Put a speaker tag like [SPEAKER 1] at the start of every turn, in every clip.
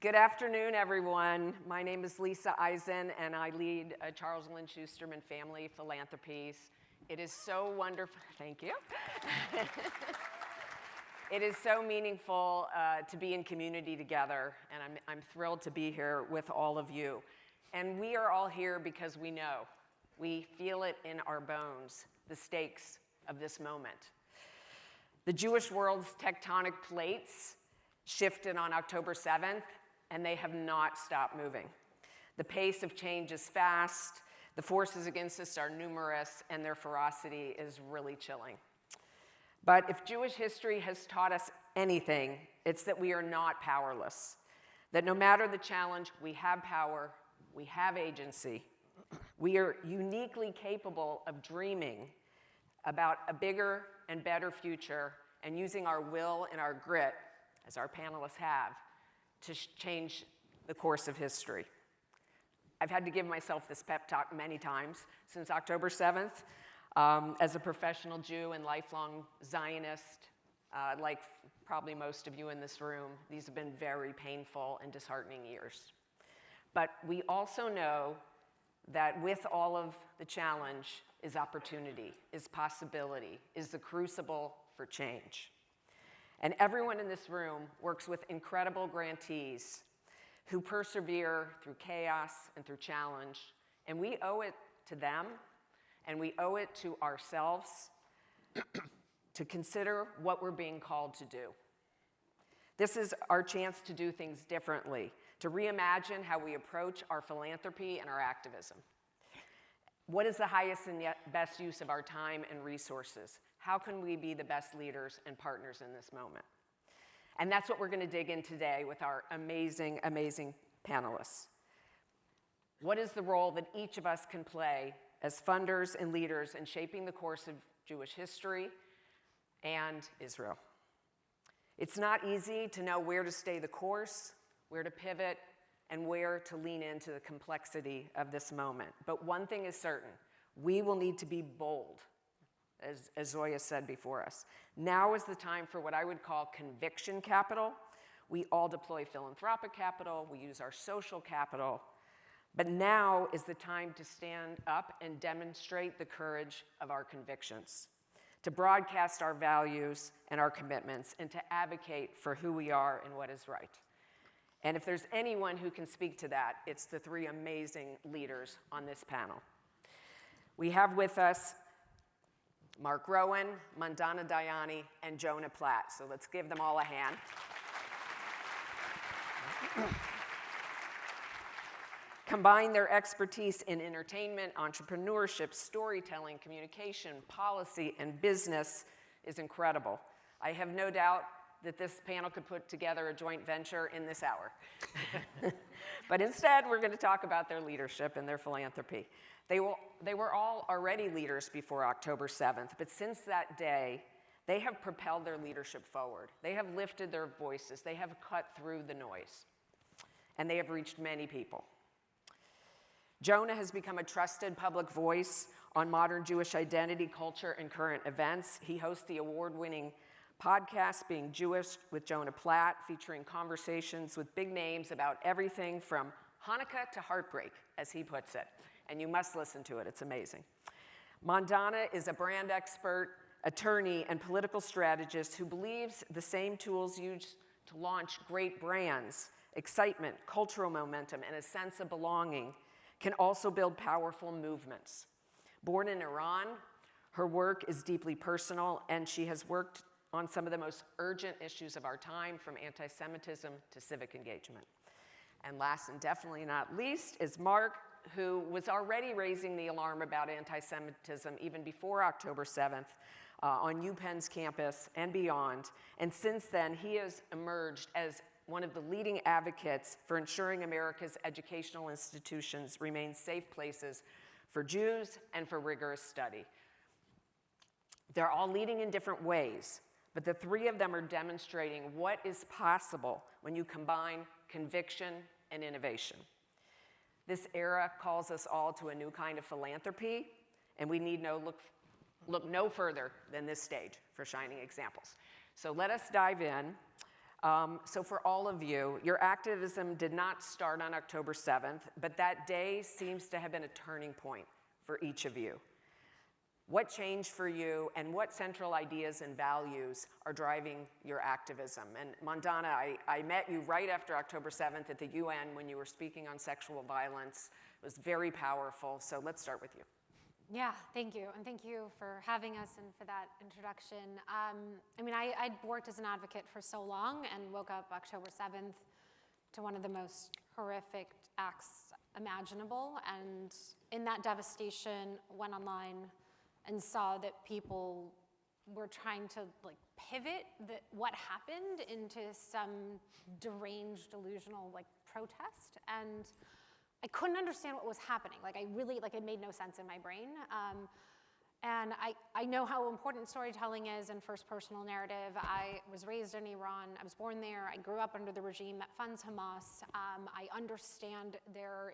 [SPEAKER 1] Good afternoon, everyone. My name is Lisa Eisen, and I lead Charles Lynn Schusterman Family Philanthropies. It is so wonderful. Thank you. It is so meaningful to be in community together, and I'm thrilled to be here with all of you. And we are all here because we know, we feel it in our bones, the stakes of this moment. The Jewish world's tectonic plates shifted on October 7th, and they have not stopped moving. The pace of change is fast, the forces against us are numerous, and their ferocity is really chilling. But if Jewish history has taught us anything, it's that we are not powerless. That no matter the challenge, we have power, we have agency. We are uniquely capable of dreaming about a bigger and better future and using our will and our grit, as our panelists have, to change the course of history. I've had to give myself this pep talk many times since October 7th. As a professional Jew and lifelong Zionist, like probably most of you in this room, these have been very painful and disheartening years. But we also know that with all of the challenge is opportunity, is possibility, is the crucible for change. And everyone in this room works with incredible grantees who persevere through chaos and through challenge. And we owe it to them, and we owe it to ourselves to consider what we're being called to do. This is our chance to do things differently, to reimagine how we approach our philanthropy and our activism. What is the highest and best use of our time and resources? How can we be the best leaders and partners in this moment? And that's what we're going to dig in today with our amazing, amazing panelists. What is the role that each of us can play as funders and leaders in shaping the course of Jewish history and Israel? It's not easy to know where to stay the course, where to pivot, and where to lean into the complexity of this moment. But one thing is certain, we will need to be bold, as Zoya said before us. Now is the time for what I would call conviction capital. We all deploy philanthropic capital, we use our social capital, but now is the time to stand up and demonstrate the courage of our convictions, to broadcast our values and our commitments, and to advocate for who we are and what is right. And if there's anyone who can speak to that, it's the three amazing leaders on this panel. We have with us Marc Rowan, Mandana Dayani, and Jonah Platt. So let's give them all a hand. Combine their expertise in entertainment, entrepreneurship, storytelling, communication, policy, and business is incredible. I have no doubt that this panel could put together a joint venture in this hour. But instead, we're going to talk about their leadership and their philanthropy. They were all already leaders before October 7th, but since that day, they have propelled their leadership forward. They have lifted their voices. They have cut through the noise, and they have reached many people. Jonah has become a trusted public voice on modern Jewish identity, culture, and current events. He hosts the award-winning podcast, Being Jewish with Jonah Platt, featuring conversations with big names about everything from Hanukkah to heartbreak, as he puts it. And you must listen to it, it's amazing. Mandana is a brand expert, attorney, and political strategist who believes the same tools used to launch great brands, excitement, cultural momentum, and a sense of belonging can also build powerful movements. Born in Iran, her work is deeply personal, and she has worked on some of the most urgent issues of our time, from antisemitism to civic engagement. And last and definitely not least is Marc, who was already raising the alarm about anti-Semitism even before October 7th on UPenn's campus and beyond. And since then, he has emerged as one of the leading advocates for ensuring America's educational institutions remain safe places for Jews and for rigorous study. They're all leading in different ways, but the three of them are demonstrating what is possible when you combine conviction and innovation. This era calls us all to a new kind of philanthropy, and we need look no further than this stage for shining examples. So let us dive in. So for all of you, your activism did not start on October 7th, but that day seems to have been a turning point for each of you. What changed for you, and what central ideas and values are driving your activism? And Mandana, I met you right after October 7th at the UN when you were speaking on sexual violence. It was very powerful, so let's start with you.
[SPEAKER 2] Yeah, thank you, and thank you for having us and for that introduction. I mean, I'd worked as an advocate for so long and woke up October 7th to one of the most horrific acts imaginable, and in that devastation, went online and saw that people were trying to like pivot what happened into some deranged, delusional like protest, and I couldn't understand what was happening. Like I really, like it made no sense in my brain. And I know how important storytelling is and first personal narrative. I was raised in Iran. I was born there. I grew up under the regime that funds Hamas. I understand their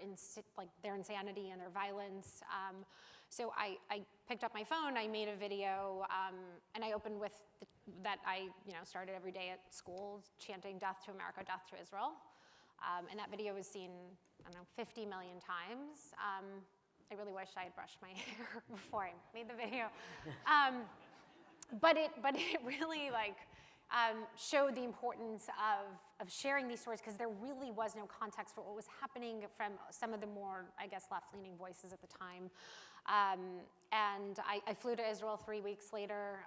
[SPEAKER 2] insanity and their violence. So I picked up my phone, I made a video, and I opened with that I started every day at school chanting "Death to America, Death to Israel." And that video was seen, I don't know, 50 million times. I really wish I had brushed my hair before I made the video. But it really showed the importance of sharing these stories, because there really was no context for what was happening from some of the more, I guess, left-leaning voices at the time. And I flew to Israel 3 weeks later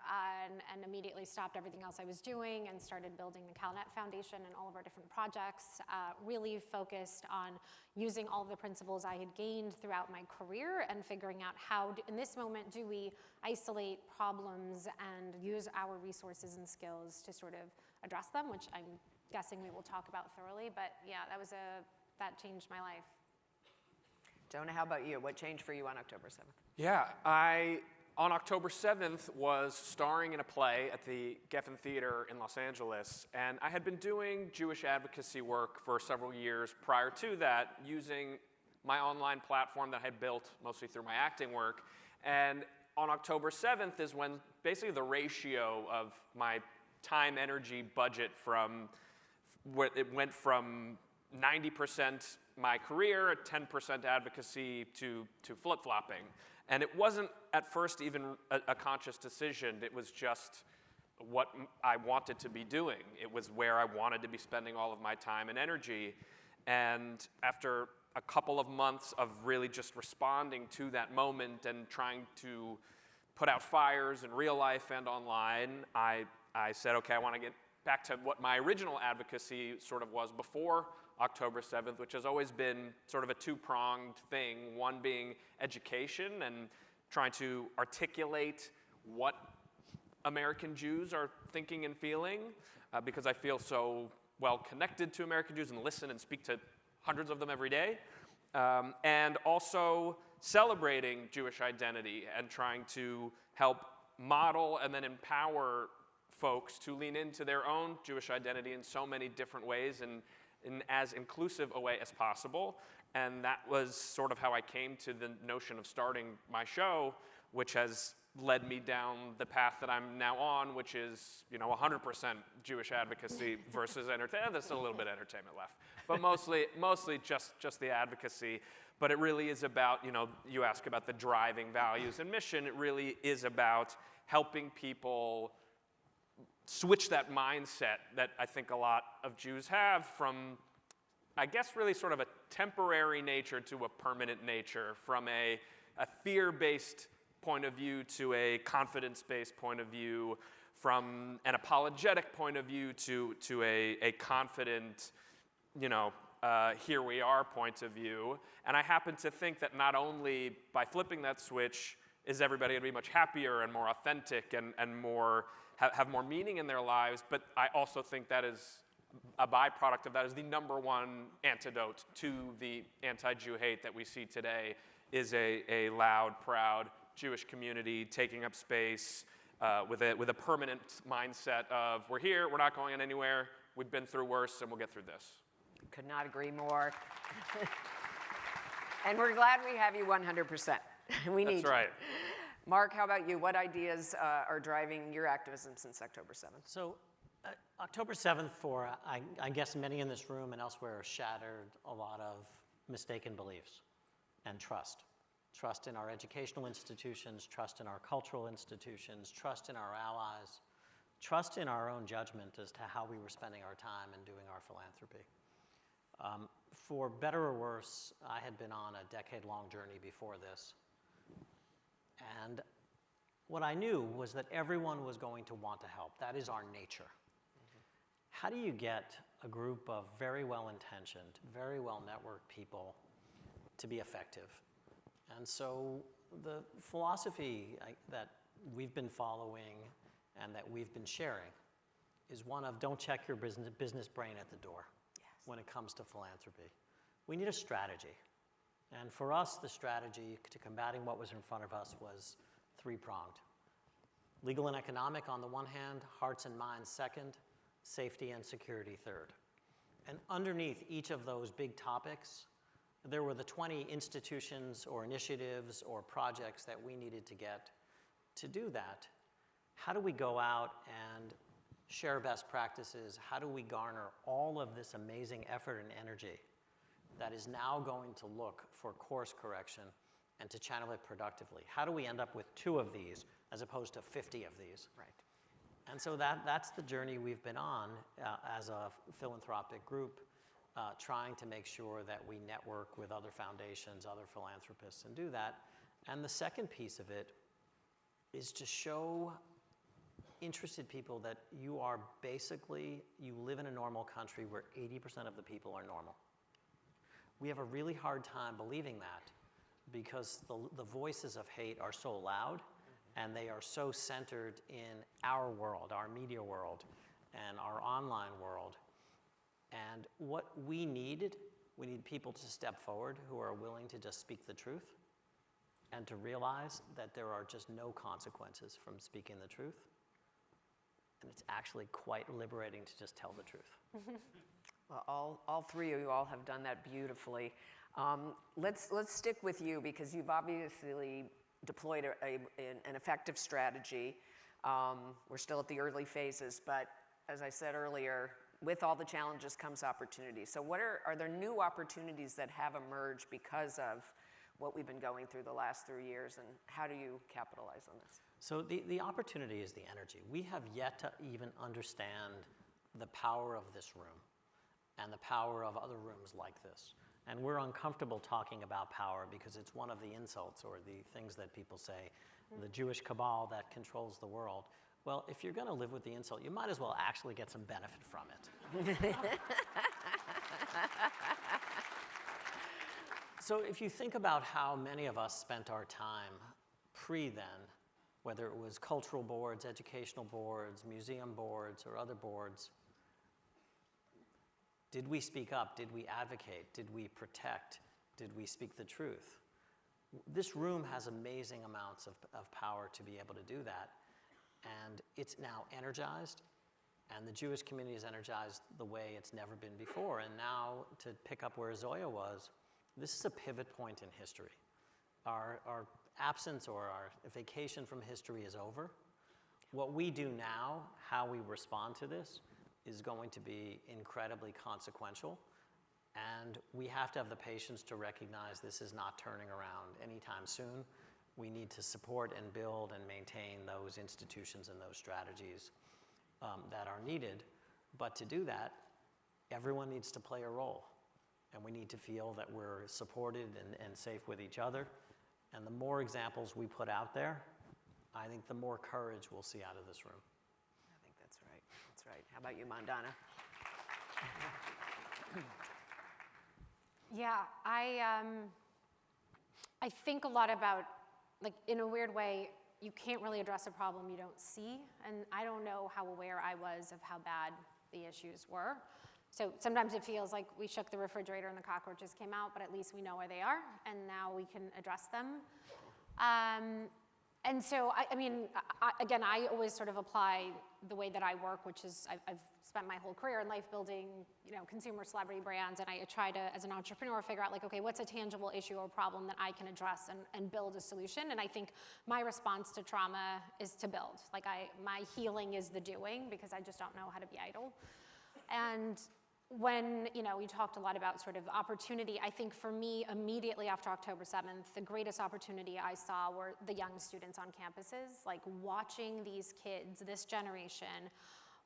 [SPEAKER 2] and immediately stopped everything else I was doing and started building the CalNet Foundation and all of our different projects, really focused on using all of the principles I had gained throughout my career and figuring out how, in this moment, do we isolate problems and use our resources and skills to sort of address them, which I'm guessing we will talk about thoroughly. But yeah, that changed my life.
[SPEAKER 1] Jonah, how about you? What changed for you on October 7th?
[SPEAKER 3] Yeah, I, on October 7th, was starring in a play at the Geffen Theater in Los Angeles, and I had been doing Jewish advocacy work for several years prior to that, using my online platform that I had built mostly through my acting work. And on October 7th is when basically the ratio of my time, energy, budget it went from 90% my career at 10% advocacy to flip-flopping. And it wasn't at first even a conscious decision. It was just what I wanted to be doing. It was where I wanted to be spending all of my time and energy. And after a couple of months of really just responding to that moment and trying to put out fires in real life and online, I said, okay, I want to get back to what my original advocacy sort of was before October 7th, which has always been sort of a two-pronged thing, one being education and trying to articulate what American Jews are thinking and feeling, because I feel so well connected to American Jews and listen and speak to hundreds of them every day, and also celebrating Jewish identity and trying to help model and then empower folks to lean into their own Jewish identity in so many different ways and in as inclusive a way as possible. And that was sort of how I came to the notion of starting my show, which has led me down the path that I'm now on, which is 100% Jewish advocacy versus entertainment. There's still a little bit of entertainment left, but mostly just the advocacy. But it really is about, you ask about the driving values and mission. It really is about helping people switch that mindset that I think a lot of Jews have from, I guess, really sort of a temporary nature to a permanent nature, from a fear-based point of view to a confidence-based point of view, from an apologetic point of view to a confident, here we are point of view. And I happen to think that not only by flipping that switch is everybody going to be much happier and more authentic and more have more meaning in their lives, but I also think that is a byproduct of that is the number one antidote to the anti-Jew hate that we see today is a loud, proud Jewish community taking up space with a permanent mindset of we're here, we're not going anywhere, we've been through worse, and we'll get through this.
[SPEAKER 1] Could not agree more. And we're glad we have you 100%. We need
[SPEAKER 3] That's right.
[SPEAKER 1] Marc, how about you? What ideas are driving your activism since October 7th?
[SPEAKER 4] So October 7th for, I guess many in this room and elsewhere, shattered a lot of mistaken beliefs and trust. Trust in our educational institutions, trust in our cultural institutions, trust in our allies, trust in our own judgment as to how we were spending our time and doing our philanthropy. For better or worse, I had been on a decade-long journey before this. And what I knew was that everyone was going to want to help. That is our nature. How do you get a group of very well-intentioned, very well-networked people to be effective? And so the philosophy that we've been following and that we've been sharing is one of don't check your business brain at the door when it comes to philanthropy. We need a strategy. And for us, the strategy to combating what was in front of us was three-pronged. Legal and economic on the one hand, hearts and minds second, safety and security third. And underneath each of those big topics, there were the 20 institutions or initiatives or projects that we needed to get to do that. How do we go out and share best practices? How do we garner all of this amazing effort and energy that is now going to look for course correction and to channel it productively? How do we end up with 2 of these as opposed to 50 of these?
[SPEAKER 1] Right.
[SPEAKER 4] And so that's the journey we've been on as a philanthropic group, trying to make sure that we network with other foundations, other philanthropists, and do that. And the second piece of it is to show interested people that you live in a normal country where 80% of the people are normal. We have a really hard time believing that because the voices of hate are so loud and they are so centered in our world, our media world, and our online world. And what we need people to step forward who are willing to just speak the truth and to realize that there are just no consequences from speaking the truth. And it's actually quite liberating to just tell the truth.
[SPEAKER 1] Well, all 3 of you all have done that beautifully. Let's stick with you because you've obviously deployed an effective strategy. We're still at the early phases, but as I said earlier, with all the challenges comes opportunity. So are there new opportunities that have emerged because of what we've been going through the last 3 years, and how do you capitalize on this?
[SPEAKER 4] So the opportunity is the energy. We have yet to even understand the power of this room and the power of other rooms like this. And we're uncomfortable talking about power because it's one of the insults or the things that people say, the Jewish cabal that controls the world. Well, if you're going to live with the insult, you might as well actually get some benefit from it. So if you think about how many of us spent our time pre-then, whether it was cultural boards, educational boards, museum boards, or other boards, did we speak up? Did we advocate? Did we protect? Did we speak the truth? This room has amazing amounts of power to be able to do that. And it's now energized, and the Jewish community is energized the way it's never been before. And now, to pick up where Zoya was, this is a pivot point in history. Our absence or our vacation from history is over. What we do now, how we respond to this, is going to be incredibly consequential. And we have to have the patience to recognize this is not turning around anytime soon. We need to support and build and maintain those institutions and those strategies that are needed. But to do that, everyone needs to play a role. And we need to feel that we're supported and safe with each other. And the more examples we put out there, I think the more courage we'll see out of this room.
[SPEAKER 1] I think that's right. That's right. How about you, Mandana?
[SPEAKER 2] Yeah, I think a lot about, like, in a weird way, you can't really address a problem you don't see. And I don't know how aware I was of how bad the issues were. So sometimes it feels like we shook the refrigerator and the cockroaches came out, but at least we know where they are, and now we can address them. And so, again, I always sort of apply the way that I work, which is I've spent my whole career in life building, consumer celebrity brands, and I try to, as an entrepreneur, figure out like, okay, what's a tangible issue or problem that I can address and build a solution? And I think my response to trauma is to build. Like my healing is the doing, because I just don't know how to be idle. And when, we talked a lot about sort of opportunity, I think for me, immediately after October 7th, the greatest opportunity I saw were the young students on campuses, like watching these kids, this generation,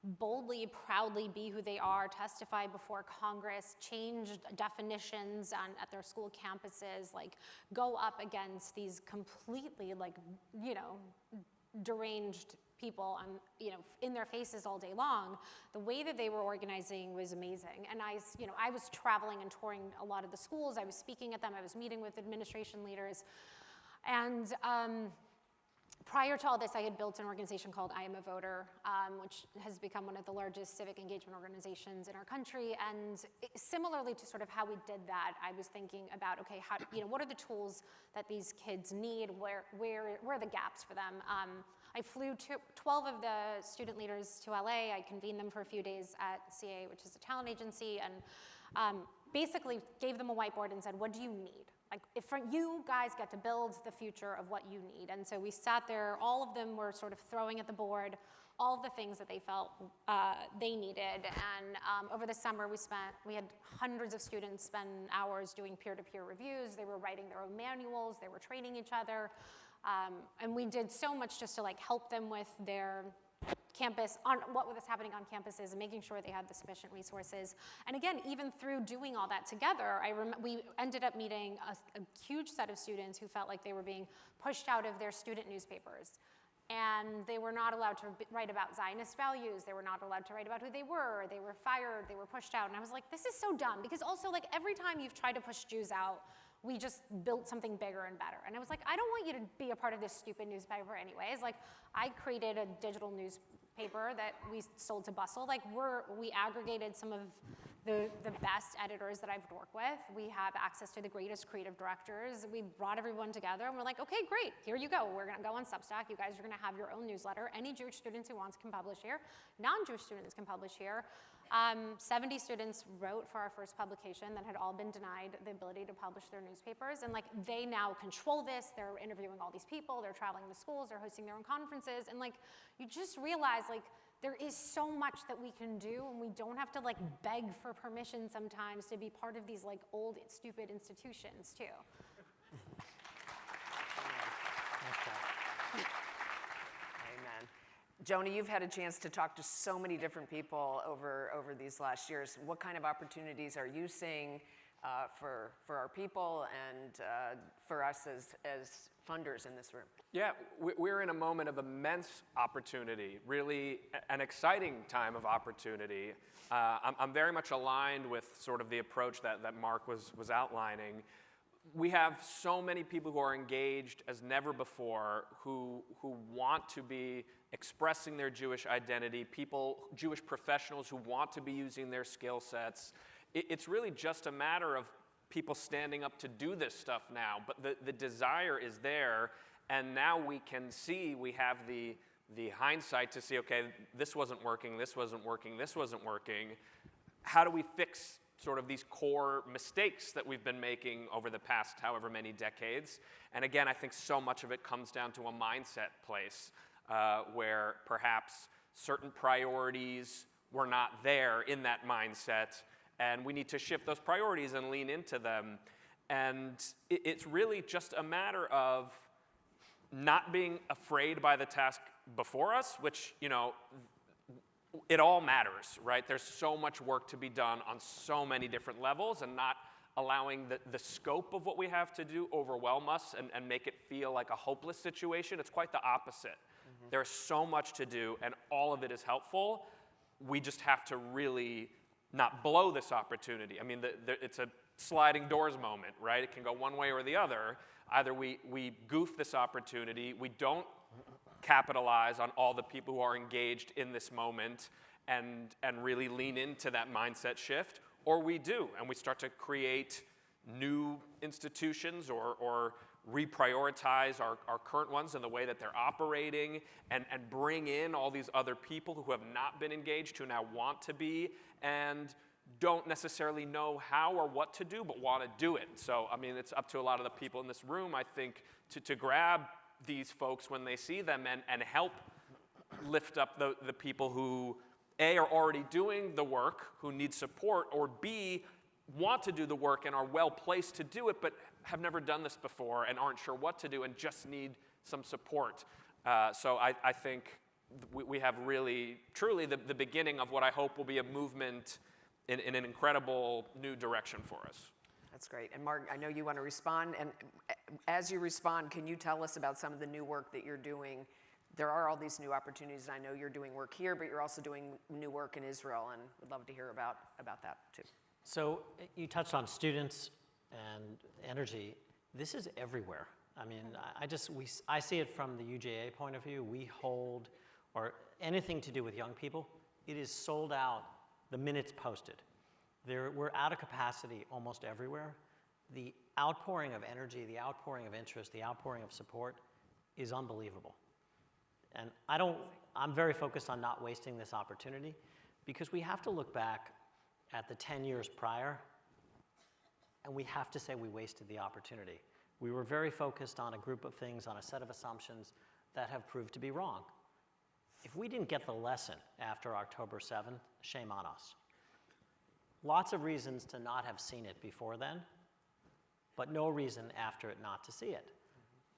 [SPEAKER 2] boldly, proudly be who they are, testify before Congress, change definitions at their school campuses, like go up against these completely deranged people in their faces all day long. The way that they were organizing was amazing. And I was traveling and touring a lot of the schools. I was speaking at them. I was meeting with administration leaders. And prior to all this, I had built an organization called I Am a Voter, which has become one of the largest civic engagement organizations in our country. And similarly to sort of how we did that, I was thinking about, okay, what are the tools that these kids need? Where are the gaps for them? I flew 12 of the student leaders to LA. I convened them for a few days at CA, which is a talent agency, and basically gave them a whiteboard and said, what do you need? Like, if you guys get to build the future of what you need. And so we sat there, all of them were sort of throwing at the board all of the things that they felt they needed. And over the summer, we had hundreds of students spend hours doing peer-to-peer reviews. They were writing their own manuals. They were training each other. And we did so much just to help them with their campus, on what was happening on campuses and making sure they had the sufficient resources. And again, even through doing all that together, we ended up meeting a huge set of students who felt like they were being pushed out of their student newspapers. And they were not allowed to write about Zionist values. They were not allowed to write about who they were. They were fired. They were pushed out. And I was like, this is so dumb. Because also, every time you've tried to push Jews out, we just built something bigger and better. And I was like, I don't want you to be a part of this stupid newspaper anyways. I created a digital newspaper that we sold to Bustle. We aggregated some of the best editors that I've worked with. We have access to the greatest creative directors. We brought everyone together and we're like, okay, great, here you go. We're gonna go on Substack. You guys are gonna have your own newsletter. Any Jewish students who want can publish here. Non-Jewish students can publish here. 70 students wrote for our first publication that had all been denied the ability to publish their newspapers. And they now control this. They're interviewing all these people. They're traveling to schools. They're hosting their own conferences. And you just realize there is so much that we can do, and we don't have to beg for permission sometimes to be part of these old, stupid institutions too.
[SPEAKER 1] Amen. Jonah, you've had a chance to talk to so many different people over these last years. What kind of opportunities are you seeing for our people and for us as funders in this room?
[SPEAKER 3] Yeah, we're in a moment of immense opportunity, really an exciting time of opportunity. I'm very much aligned with sort of the approach that Marc was outlining. We have so many people who are engaged as never before, who want to be expressing their Jewish identity, Jewish professionals who want to be using their skill sets. It's really just a matter of people standing up to do this stuff now, but the desire is there, and now we can see, we have the hindsight to see, okay, this wasn't working, this wasn't working, this wasn't working. How do we fix sort of these core mistakes that we've been making over the past however many decades? And again, I think so much of it comes down to a mindset place where perhaps certain priorities were not there in that mindset, and we need to shift those priorities and lean into them. And it's really just a matter of not being afraid by the task before us, which, it all matters, right? There's so much work to be done on so many different levels, and not allowing the scope of what we have to do overwhelm us and make it feel like a hopeless situation. It's quite the opposite. Mm-hmm. There's so much to do, and all of it is helpful. We just have to really not blow this opportunity. I mean, it's a sliding doors moment, right? It can go one way or the other. Either we goof this opportunity, we don't capitalize on all the people who are engaged in this moment and really lean into that mindset shift, or we do, and we start to create new institutions or reprioritize our current ones and the way that they're operating, and bring in all these other people who have not been engaged, who now want to be, and don't necessarily know how or what to do, but want to do it. So, I mean, it's up to a lot of the people in this room, I think, to grab these folks when they see them and help lift up the people who, A, are already doing the work, who need support, or B, want to do the work and are well placed to do it, but have never done this before and aren't sure what to do and just need some support. So I think we have really, truly the beginning of what I hope will be a movement in an incredible new direction for us.
[SPEAKER 1] That's great. And Marc, I know you want to respond. And as you respond, can you tell us about some of the new work that you're doing? There are all these new opportunities, and I know you're doing work here, but you're also doing new work in Israel, and would love to hear about that too.
[SPEAKER 4] So you touched on students and energy. This is everywhere. I mean, I see it from the UJA point of view. We hold, or anything to do with young people, it is sold out the minute it's posted. We're out of capacity almost everywhere. The outpouring of energy, the outpouring of interest, the outpouring of support is unbelievable. And I'm very focused on not wasting this opportunity, because we have to look back at the 10 years prior, and we have to say we wasted the opportunity. We were very focused on a group of things, on a set of assumptions that have proved to be wrong. If we didn't get the lesson after October 7th, shame on us. Lots of reasons to not have seen it before then, but no reason after it not to see it.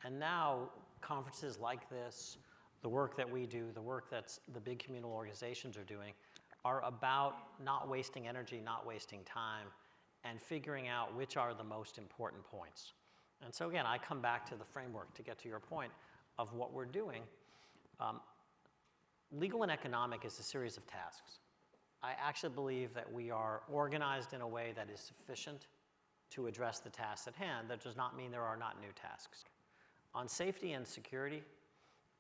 [SPEAKER 4] And now, conferences like this, the work that we do, the work that the big communal organizations are doing, are about not wasting energy, not wasting time, and figuring out which are the most important points. And so again, I come back to the framework to get to your point of what we're doing. Legal and economic is a series of tasks. I actually believe that we are organized in a way that is sufficient to address the tasks at hand. That does not mean there are not new tasks. On safety and security,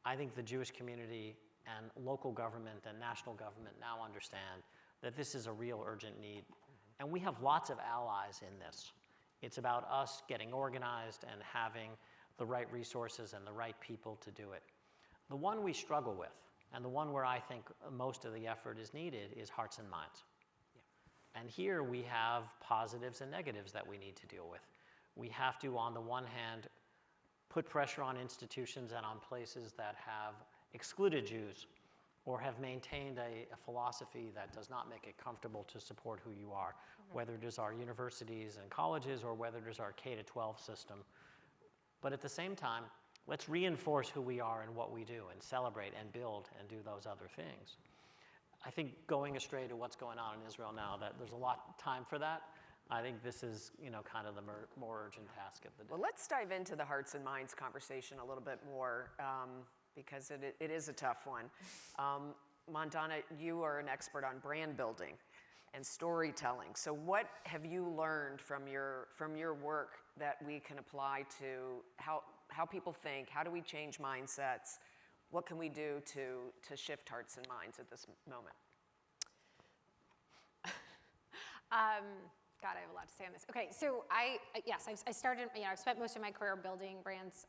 [SPEAKER 4] I think the Jewish community and local government and national government now understand that this is a real urgent need. And we have lots of allies in this. It's about us getting organized and having the right resources and the right people to do it. The one we struggle with, and the one where I think most of the effort is needed, is hearts and minds. Yeah. And here we have positives and negatives that we need to deal with. We have to, on the one hand, put pressure on institutions and on places that have excluded Jews or have maintained a philosophy that does not make it comfortable to support who you are, whether it is our universities and colleges or whether it is our K-12 system. But at the same time, let's reinforce who we are and what we do and celebrate and build and do those other things. I think going astray to what's going on in Israel now, that there's a lot of time for that. I think this is, kind of the more urgent task of the day.
[SPEAKER 1] Well, let's dive into the hearts and minds conversation a little bit more, because it is a tough one. Mandana, you are an expert on brand building and storytelling. So what have you learned from your work that we can apply to how people think? How do we change mindsets? What can we do to shift hearts and minds at this moment?
[SPEAKER 2] God, I have a lot to say on this. Okay, so I started, I've spent most of my career building brands,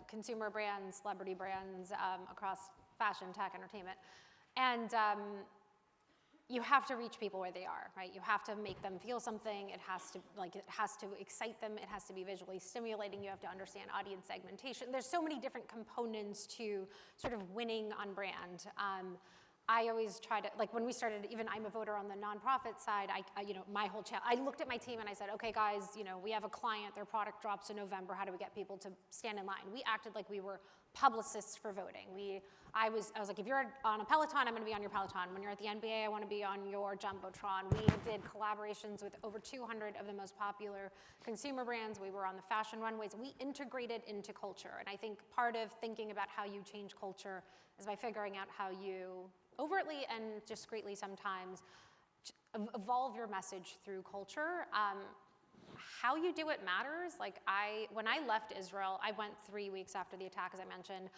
[SPEAKER 2] consumer brands, celebrity brands, across fashion, tech, entertainment. And you have to reach people where they are, right? You have to make them feel something. It has to excite them. It has to be visually stimulating. You have to understand audience segmentation. There's so many different components to sort of winning on brand. I always try to, when we started, even I'm a voter on the nonprofit side, my whole I looked at my team and I said, okay guys, we have a client, their product drops in November, how do we get people to stand in line? We acted like we were publicists for voting. I was like, if you're on a Peloton, I'm gonna be on your Peloton. When you're at the NBA, I wanna be on your Jumbotron. We did collaborations with over 200 of the most popular consumer brands. We were on the fashion runways. We integrated into culture. And I think part of thinking about how you change culture is by figuring out how you overtly and discreetly sometimes evolve your message through culture. How you do it matters. When I left Israel, I went 3 weeks after the attack, as I mentioned.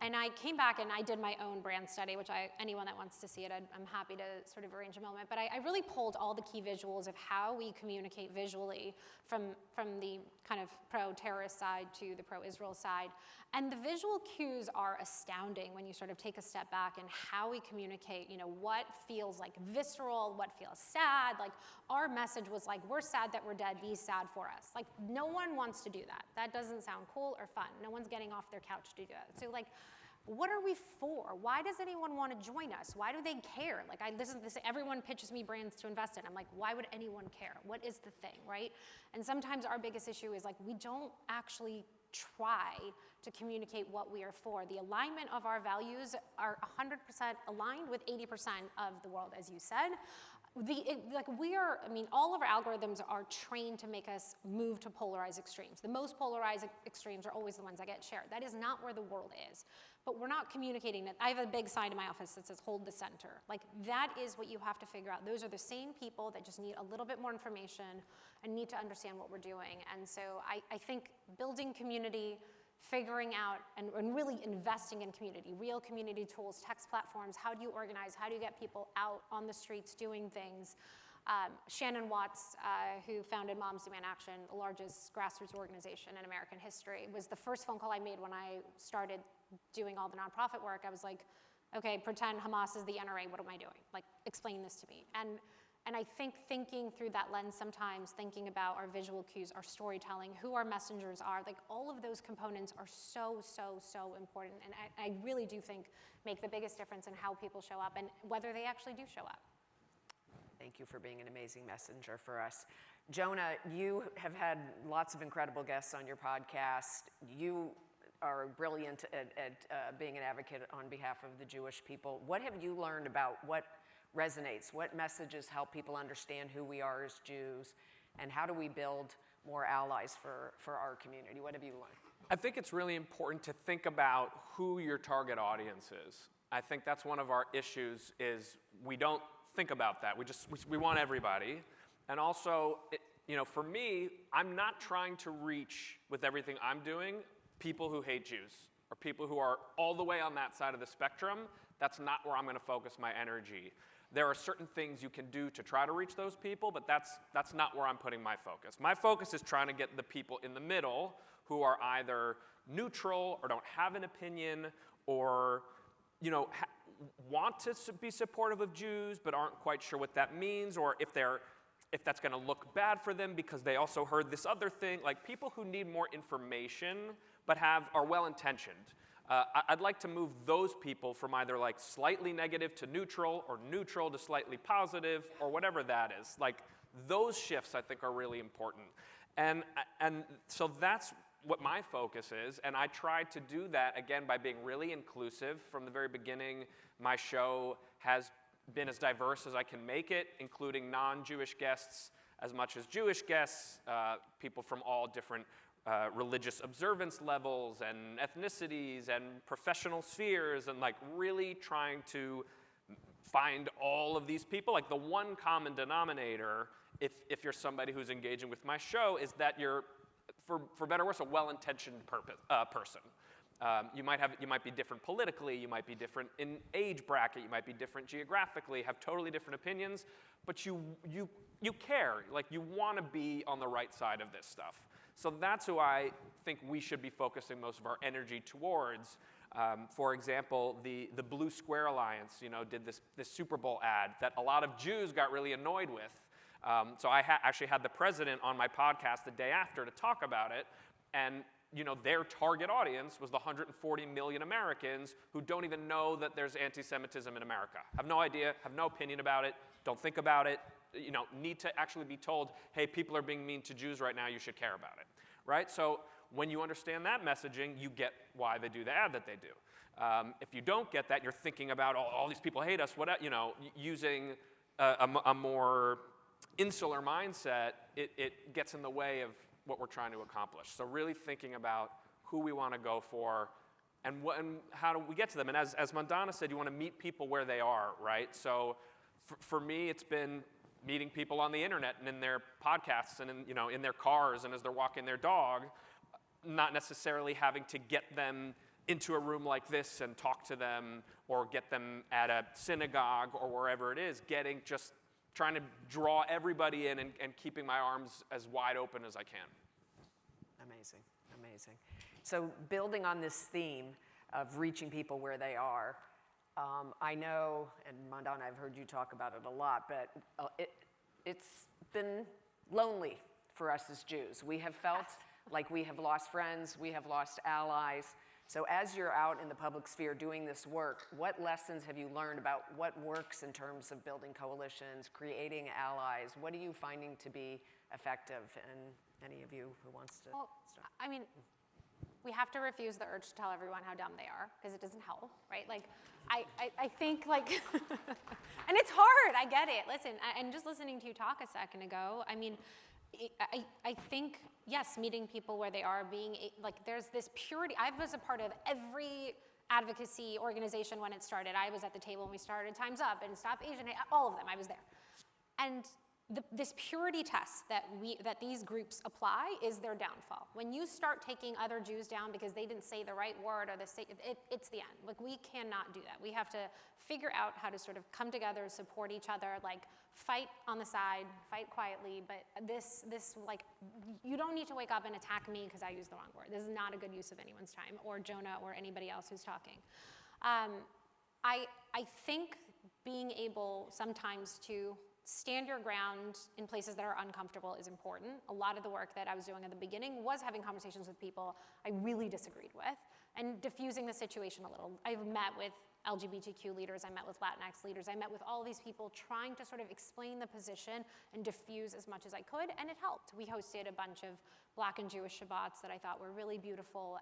[SPEAKER 2] And I came back and I did my own brand study, which anyone that wants to see it, I'm happy to sort of arrange a moment. But I really pulled all the key visuals of how we communicate visually from the kind of pro-terrorist side to the pro-Israel side. And the visual cues are astounding when you sort of take a step back and how we communicate, what feels like visceral, what feels sad. Like our message was like, we're sad that we're dead, be sad for us. Like no one wants to do that. That doesn't sound cool or fun. No one's getting off their couch to do that. So like, what are we for? Why does anyone want to join us? Why do they care? Like I listen to this, everyone pitches me brands to invest in. I'm like, why would anyone care? What is the thing, right? And sometimes our biggest issue is like, we don't actually try to communicate what we are for. The alignment of our values are 100% aligned with 80% of the world, as you said. All of our algorithms are trained to make us move to polarized extremes. The most polarized extremes are always the ones that get shared. That is not where the world is. But we're not communicating that. I have a big sign in my office that says, hold the center. Like, that is what you have to figure out. Those are the same people that just need a little bit more information and need to understand what we're doing. And so I think building community, figuring out and really investing in community, real community tools, text platforms, how do you organize, how do you get people out on the streets doing things. Shannon Watts, who founded Moms Demand Action, the largest grassroots organization in American history, was the first phone call I made when I started doing all the nonprofit work. I was like, okay, pretend Hamas is the NRA, what am I doing? Like, explain this to me. And I think thinking through that lens sometimes, thinking about our visual cues, our storytelling, who our messengers are, like all of those components are so, so, so important. And I really do think make the biggest difference in how people show up and whether they actually do show up.
[SPEAKER 1] Thank you for being an amazing messenger for us. Jonah, you have had lots of incredible guests on your podcast. You are brilliant at being an advocate on behalf of the Jewish people. What have you learned about what resonates? What messages help people understand who we are as Jews? And how do we build more allies for our community? What have you learned?
[SPEAKER 3] I think it's really important to think about who your target audience is. I think that's one of our issues is we don't think about that. We want everybody. And also, for me, I'm not trying to reach with everything I'm doing people who hate Jews or people who are all the way on that side of the spectrum. That's not where I'm going to focus my energy. There are certain things you can do to try to reach those people, but that's not where I'm putting my focus. My focus is trying to get the people in the middle who are either neutral or don't have an opinion or, want to be supportive of Jews but aren't quite sure what that means, or if that's going to look bad for them because they also heard this other thing. Like people who need more information but are well-intentioned. I'd like to move those people from either like slightly negative to neutral or neutral to slightly positive or whatever that is. Like those shifts I think are really important. And so that's what my focus is, and I try to do that, again, by being really inclusive. From the very beginning, my show has been as diverse as I can make it, including non-Jewish guests as much as Jewish guests, people from all different religious observance levels and ethnicities and professional spheres, and like really trying to find all of these people. Like the one common denominator, if you're somebody who's engaging with my show, is that you're, for better or worse, a well-intentioned person. You might be different politically, you might be different in age bracket, you might be different geographically, have totally different opinions, but you care, like you want to be on the right side of this stuff. So that's who I think we should be focusing most of our energy towards. For example, the Blue Square Alliance, did this Super Bowl ad that a lot of Jews got really annoyed with. So I actually had the president on my podcast the day after to talk about it, and their target audience was the 140 million Americans who don't even know that there's anti-Semitism in America. Have no idea, have no opinion about it, don't think about it, need to actually be told, hey, people are being mean to Jews right now, you should care about it, right? So when you understand that messaging, you get why they do the ad that they do. If you don't get that, you're thinking about, all these people hate us, using a more insular mindset, it gets in the way of what we're trying to accomplish. So really thinking about who we want to go for and how do we get to them. And as Mandana said, you want to meet people where they are, right? So for me, it's been meeting people on the internet and in their podcasts and in their cars and as they're walking their dog, not necessarily having to get them into a room like this and talk to them, or get them at a synagogue or wherever it is, trying to draw everybody in and keeping my arms as wide open as I can.
[SPEAKER 1] Amazing, amazing. So building on this theme of reaching people where they are, I know, and Mandana, I've heard you talk about it a lot, but it's been lonely for us as Jews. We have felt like we have lost friends, we have lost allies. So as you're out in the public sphere doing this work, what lessons have you learned about what works in terms of building coalitions, creating allies? What are you finding to be effective? And any of you who wants to
[SPEAKER 2] Well,
[SPEAKER 1] start?
[SPEAKER 2] I mean, we have to refuse the urge to tell everyone how dumb they are, because it doesn't help, right? Like, I think, like, and it's hard, I get it. Listen, and just listening to you talk a second ago, I mean, I think, yes, meeting people where they are, like, there's this purity. I was a part of every advocacy organization when it started. I was at the table when we started Time's Up and Stop Asian Hate, all of them, I was there. And this purity test that these groups apply is their downfall. When you start taking other Jews down because they didn't say the right word, or it's the end. Like, we cannot do that. We have to figure out how to sort of come together, support each other, like, fight on the side, fight quietly, but this like, you don't need to wake up and attack me because I used the wrong word. This is not a good use of anyone's time, or Jonah, or anybody else who's talking. I think being able sometimes to stand your ground in places that are uncomfortable is important. A lot of the work that I was doing at the beginning was having conversations with people I really disagreed with and diffusing the situation a little. I've met with LGBTQ leaders, I met with Latinx leaders, I met with all of these people trying to sort of explain the position and diffuse as much as I could, and it helped. We hosted a bunch of Black and Jewish Shabbats that I thought were really beautiful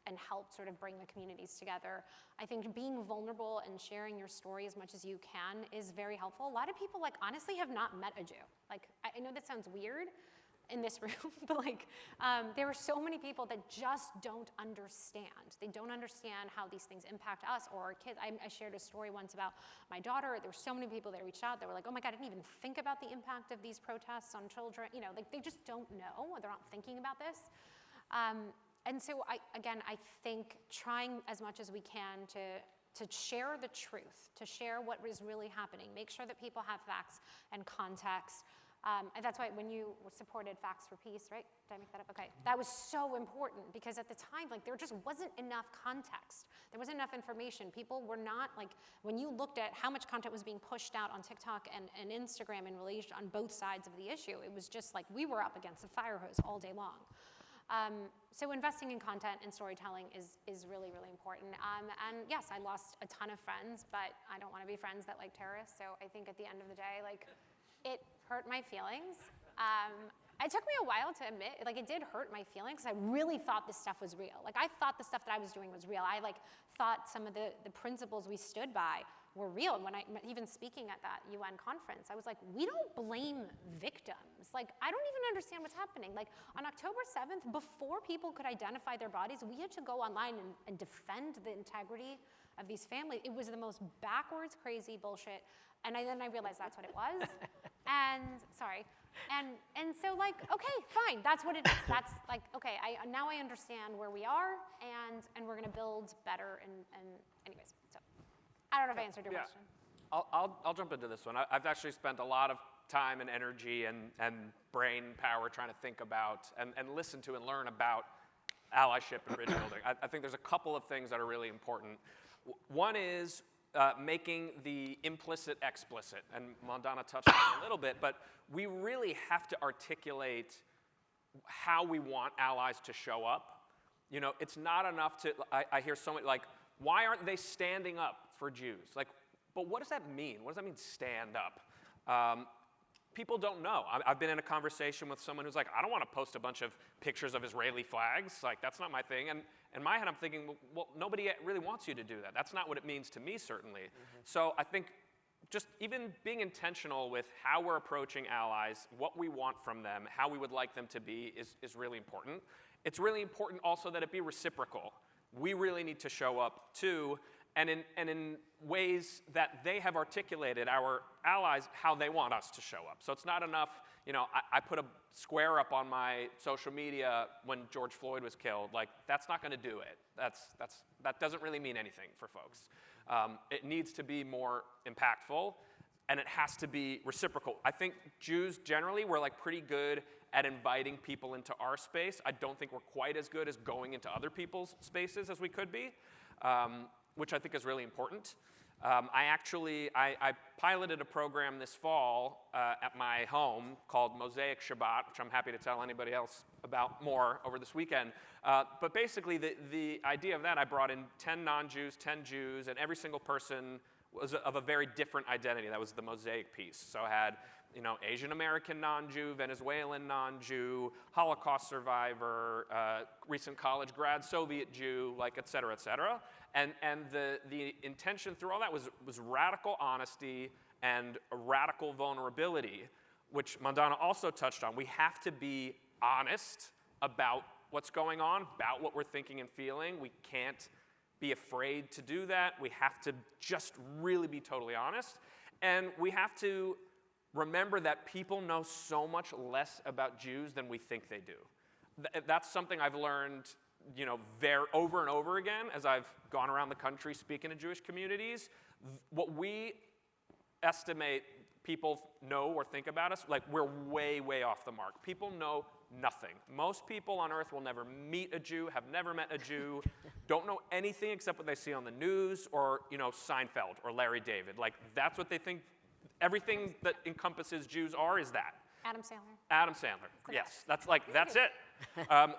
[SPEAKER 2] and helped sort of bring the communities together. I think being vulnerable and sharing your story as much as you can is very helpful. A lot of people, like, honestly have not met a Jew. Like, I know that sounds weird in this room, but like, there are so many people that just don't understand. They don't understand how these things impact us or our kids. I shared a story once about my daughter. There were so many people that reached out that were like, oh my God, I didn't even think about the impact of these protests on children. You know, like, they just don't know, they're not thinking about this. And so I think trying as much as we can to share the truth, to share what is really happening, make sure that people have facts and context. And that's why when you supported Facts for Peace, right? Did I make that up? Okay. That was so important because at the time, like, there just wasn't enough context. There wasn't enough information. People were not, like, when you looked at how much content was being pushed out on TikTok and Instagram in relation on both sides of the issue, it was just like we were up against a fire hose all day long. So investing in content and storytelling is really, really important. And yes, I lost a ton of friends, but I don't want to be friends that like terrorists. So I think at the end of the day, like, it hurt my feelings. It took me a while to admit, like, it did hurt my feelings. I really thought this stuff was real. Like, I thought the stuff that I was doing was real. I, like, thought some of the principles we stood by were real. And when even speaking at that UN conference, I was like, we don't blame victims. Like, I don't even understand what's happening. Like, on October 7th, before people could identify their bodies, we had to go online and defend the integrity of these families. It was the most backwards, crazy bullshit. And then I realized that's what it was. And sorry. And so, like, okay, fine, that's what it is. That's like, okay, now I understand where we are, and we're gonna build better. And anyways, so I don't know if I answered your question.
[SPEAKER 3] I'll jump into this one. I've actually spent a lot of time and energy and brain power trying to think about and listen to and learn about allyship and bridge building. I think there's a couple of things that are really important. One is making the implicit explicit, and Mandana touched on it a little bit, but we really have to articulate how we want allies to show up. You know, it's not enough to, I hear so many, like, why aren't they standing up for Jews? Like, but what does that mean? What does that mean, stand up? People don't know. I've been in a conversation with someone who's like, I don't want to post a bunch of pictures of Israeli flags. Like, that's not my thing. And in my head, I'm thinking, well, nobody really wants you to do that. That's not what it means to me, certainly. Mm-hmm. So I think just even being intentional with how we're approaching allies, what we want from them, how we would like them to be is really important. It's really important also that it be reciprocal. We really need to show up too, and in ways that they have articulated, our allies, how they want us to show up. So it's not enough I put a square up on my social media when George Floyd was killed. Like, that's not going to do it. That doesn't really mean anything for folks. It needs to be more impactful, and it has to be reciprocal. I think Jews generally, we're like pretty good at inviting people into our space. I don't think we're quite as good as going into other people's spaces as we could be, which I think is really important. I piloted a program this fall at my home called Mosaic Shabbat, which I'm happy to tell anybody else about more over this weekend. But basically, the idea of that, I brought in 10 non-Jews, 10 Jews, and every single person was of a very different identity. That was the Mosaic piece. So I had, Asian American non-Jew, Venezuelan non-Jew, Holocaust survivor, recent college grad, Soviet Jew, like et cetera, et cetera. And the intention through all that was radical honesty and radical vulnerability, which Mandana also touched on. We have to be honest about what's going on, about what we're thinking and feeling. We can't be afraid to do that. We have to just really be totally honest. And we have to remember that people know so much less about Jews than we think they do. That's something I've learned, over and over again as I've gone around the country speaking to Jewish communities. What we estimate people know or think about us, like, we're way, way off the mark. People know nothing. Most people on earth will never meet a Jew, have never met a Jew, don't know anything except what they see on the news or, Seinfeld or Larry David. Like, that's what they think. Everything that encompasses Jews is that.
[SPEAKER 2] Adam Sandler.
[SPEAKER 3] Adam Sandler, yes. That's it.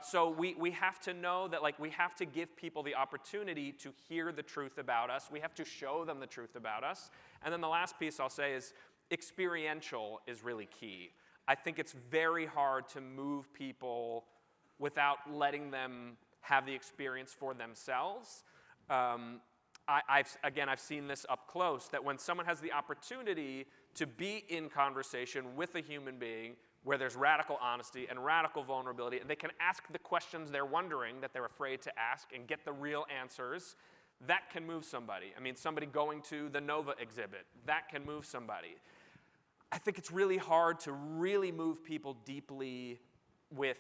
[SPEAKER 3] So we have to know that, we have to give people the opportunity to hear the truth about us. We have to show them the truth about us. And then the last piece I'll say is experiential is really key. I think it's very hard to move people without letting them have the experience for themselves. I've seen this up close, that when someone has the opportunity to be in conversation with a human being where there's radical honesty and radical vulnerability, and they can ask the questions they're wondering that they're afraid to ask and get the real answers, that can move somebody. I mean, somebody going to the Nova exhibit, that can move somebody. I think it's really hard to really move people deeply with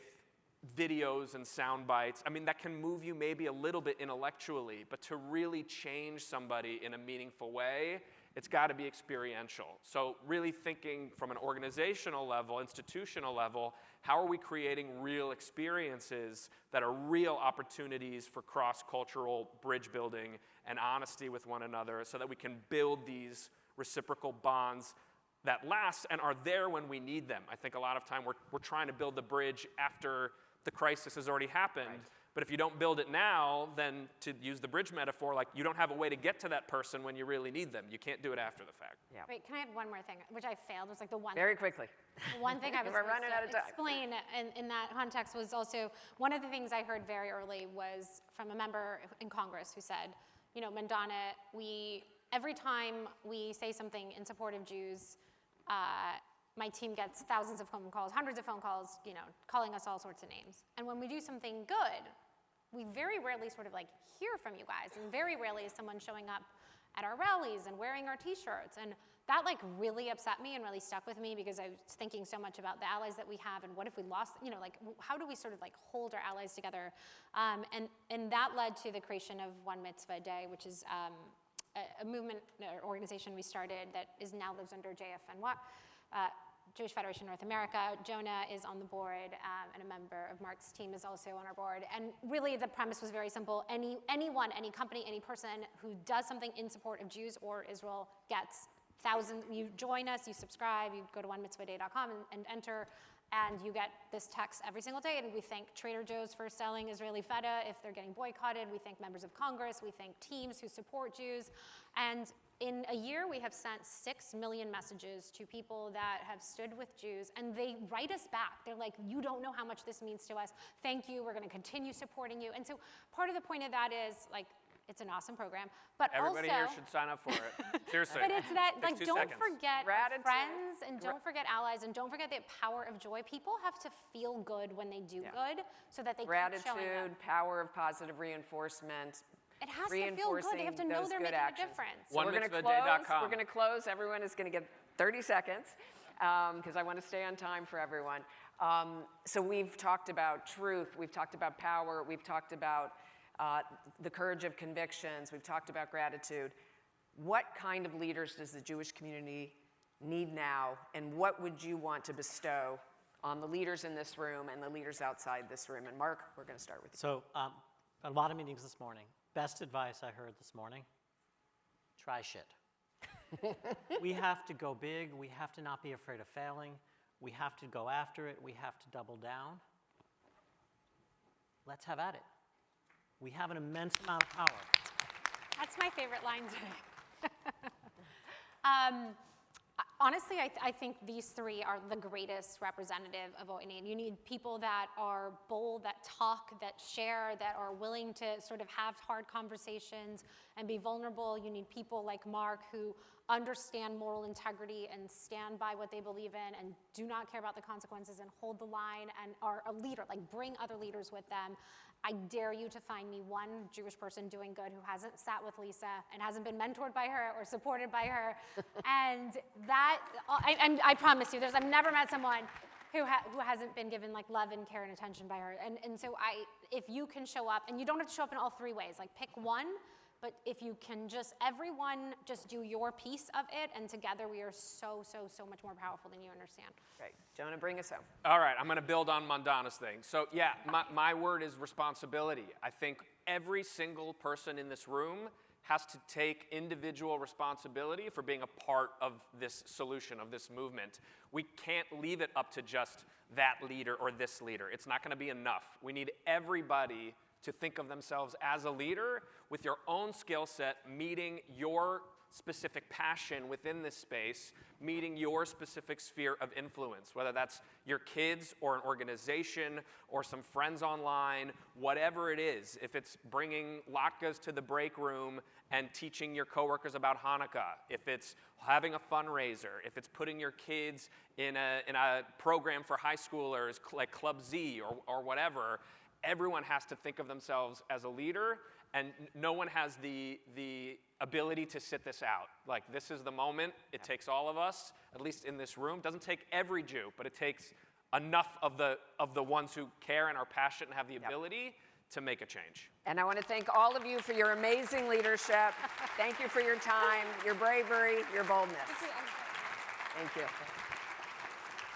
[SPEAKER 3] videos and sound bites. I mean, that can move you maybe a little bit intellectually, but to really change somebody in a meaningful way, it's got to be experiential. So really thinking from an organizational level, institutional level, how are we creating real experiences that are real opportunities for cross-cultural bridge building and honesty with one another so that we can build these reciprocal bonds that last and are there when we need them. I think a lot of time we're trying to build the bridge after the crisis has already happened. Right. But if you don't build it now, then to use the bridge metaphor, you don't have a way to get to that person when you really need them. You can't do it after the fact.
[SPEAKER 1] Yeah.
[SPEAKER 2] Wait, can I add one more thing, which I failed? It was the one.
[SPEAKER 1] Very quickly.
[SPEAKER 2] The one thing I was
[SPEAKER 1] We're running out of time.
[SPEAKER 2] Explain in that context was also, one of the things I heard very early was from a member in Congress who said, Mandana, every time we say something in support of Jews, my team gets thousands of phone calls, hundreds of phone calls, calling us all sorts of names. And when we do something good, we very rarely hear from you guys. And very rarely is someone showing up at our rallies and wearing our t-shirts. And that really upset me and really stuck with me because I was thinking so much about the allies that we have and what if we lost, how do we hold our allies together? And that led to the creation of One Mitzvah a Day, which is a movement or organization we started that now lives under JFNY, Jewish Federation North America. Jonah is on the board, and a member of Marc's team is also on our board. And really the premise was very simple. Anyone, any company, any person who does something in support of Jews or Israel gets thousands. You join us, you subscribe, you go to onemitzvahday.com and enter, and you get this text every single day. And we thank Trader Joe's for selling Israeli feta if they're getting boycotted. We thank members of Congress. We thank teams who support Jews. And in a year, we have sent 6 million messages to people that have stood with Jews, and they write us back. They're like, you don't know how much this means to us. Thank you. We're going to continue supporting you. And so part of the point of that is, it's an awesome program, but
[SPEAKER 3] everybody
[SPEAKER 2] also,
[SPEAKER 3] here should sign up for it. Seriously.
[SPEAKER 2] But it's that, don't forget
[SPEAKER 1] Gratitude.
[SPEAKER 2] friends, and don't forget allies, and don't forget the power of joy. People have to feel good when they do good, so that they keep showing up.
[SPEAKER 1] Gratitude, power of positive reinforcement.
[SPEAKER 2] It has to feel good. They have to know they're making a difference.
[SPEAKER 1] So we're going to close. Everyone is going to get 30 seconds. because I want to stay on time for everyone. So we've talked about truth, we've talked about power, we've talked about the courage of convictions, we've talked about gratitude. What kind of leaders does the Jewish community need now, and what would you want to bestow on the leaders in this room and the leaders outside this room? And Marc, we're going to start with you.
[SPEAKER 4] So a lot of meetings this morning. Best advice I heard this morning, try shit. We have to go big. We have to not be afraid of failing. We have to go after it. We have to double down. Let's have at it. We have an immense amount of power.
[SPEAKER 2] That's my favorite line today. Honestly, I think these three are the greatest representative of what we need. You need people that are bold, that talk, that share, that are willing to sort of have hard conversations and be vulnerable. You need people like Marc who understand moral integrity and stand by what they believe in and do not care about the consequences and hold the line and are a leader, like bring other leaders with them. I dare you to find me one Jewish person doing good who hasn't sat with Lisa and hasn't been mentored by her or supported by her. And that, I promise you, I've never met someone who hasn't been given like love and care and attention by her. And so if you can show up, and you don't have to show up in all three ways, like pick one, but if you can everyone just do your piece of it, and together we are so much more powerful than you understand.
[SPEAKER 1] Great. Jonah, bring us home.
[SPEAKER 3] All right, I'm going to build on Mandana's thing. So yeah, my word is responsibility. I think every single person in this room has to take individual responsibility for being a part of this solution, of this movement. We can't leave it up to just that leader or this leader. It's not going to be enough. We need everybody to think of themselves as a leader with your own skill set, meeting your specific passion within this space, meeting your specific sphere of influence, whether that's your kids or an organization or some friends online, whatever it is. If it's bringing latkes to the break room and teaching your coworkers about Hanukkah, if it's having a fundraiser, if it's putting your kids in a program for high schoolers like Club Z or whatever, everyone has to think of themselves as a leader, and no one has the ability to sit this out. Like, this is the moment. It takes all of us, at least in this room. It doesn't take every Jew, but it takes enough of the ones who care and are passionate and have the ability to make a change.
[SPEAKER 1] And I want to thank all of you for your amazing leadership. Thank you for your time, your bravery, your boldness. Thank you.